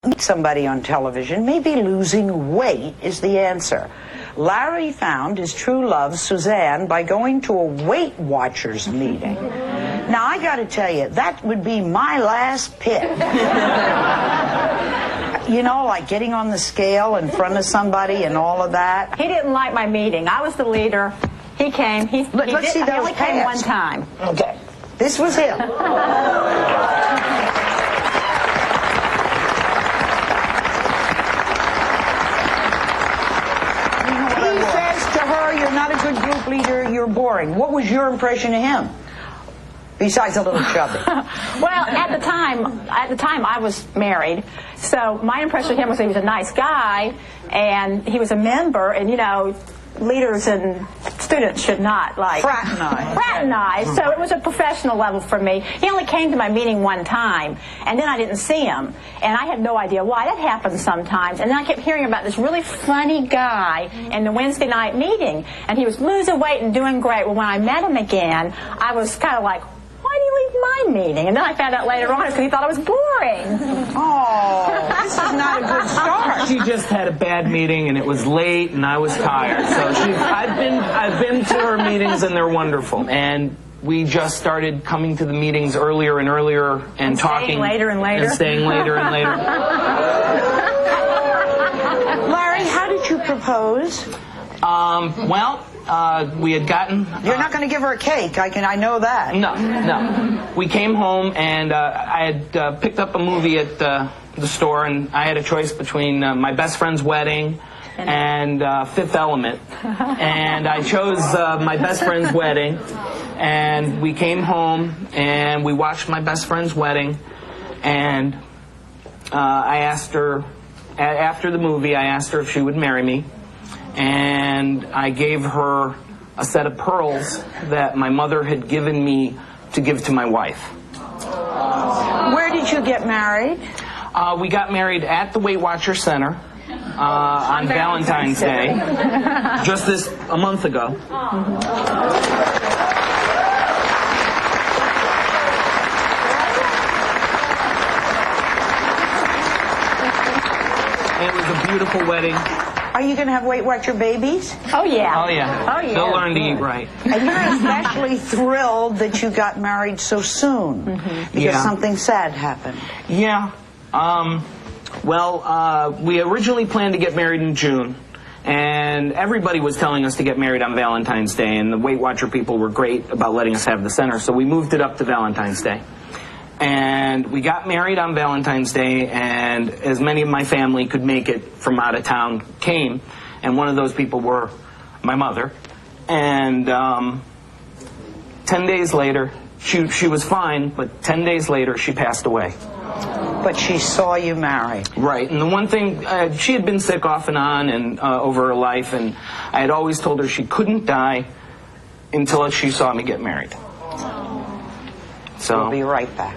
Meet somebody on television, maybe losing weight is the answer. Larry found his true love, Suzanne, by going to a Weight Watchers meeting. Now, I got to tell you, that would be my last pick. You know, like getting on the scale in front of somebody and all of that. He didn't like my meeting. I was the leader. He came. Let's see those he only came one pants. time. Okay. This was him. You're not a good group leader, you're boring. What was your impression of him? Besides a little chubby. Well, at the time I was married, so my impression of him was he was a nice guy, and he was a member, and you know, leaders and students should not like fraternize. So it was a professional level for me. He only came to my meeting one time, and then I didn't see him, and I had no idea why. That happens sometimes. And then I kept hearing about this really funny guy in the Wednesday night meeting, and he was losing weight and doing great. Well, when I met him again, I was kind of like, why do you leave my meeting? And then I found out later on it's because he thought I was boring. Oh, this is not a good start. She just had a bad meeting and it was late and I was tired. So I've been to her meetings and they're wonderful. And we just started coming to the meetings earlier and earlier and talking. Staying later and later. And staying later and later. Larry, how did you propose? We had gotten... You're not going to give her a cake, I know that. No. We came home and I had picked up a movie at the store, and I had a choice between My Best Friend's Wedding and Fifth Element. And I chose My Best Friend's Wedding, and we came home and we watched My Best Friend's Wedding, and I asked her, after the movie, I asked her if she would marry me. And I gave her a set of pearls that my mother had given me to give to my wife. Where did you get married? We got married at the Weight Watcher Center on Valentine's Day, just a month ago. It was a beautiful wedding. Are you going to have Weight Watcher babies? Oh, yeah. Oh, yeah. Oh, yeah. They'll learn to eat right. And you're especially thrilled that you got married so soon, because something sad happened. Yeah. We originally planned to get married in June, and everybody was telling us to get married on Valentine's Day, and the Weight Watcher people were great about letting us have the center, so we moved it up to Valentine's Day. And we got married on Valentine's Day, and as many of my family could make it from out of town came, and one of those people were my mother. And 10 days later, she was fine, but 10 days later she passed away. But she saw you married. Right, and the one thing, she had been sick off and on and over her life, and I had always told her she couldn't die until she saw me get married. So we'll be right back.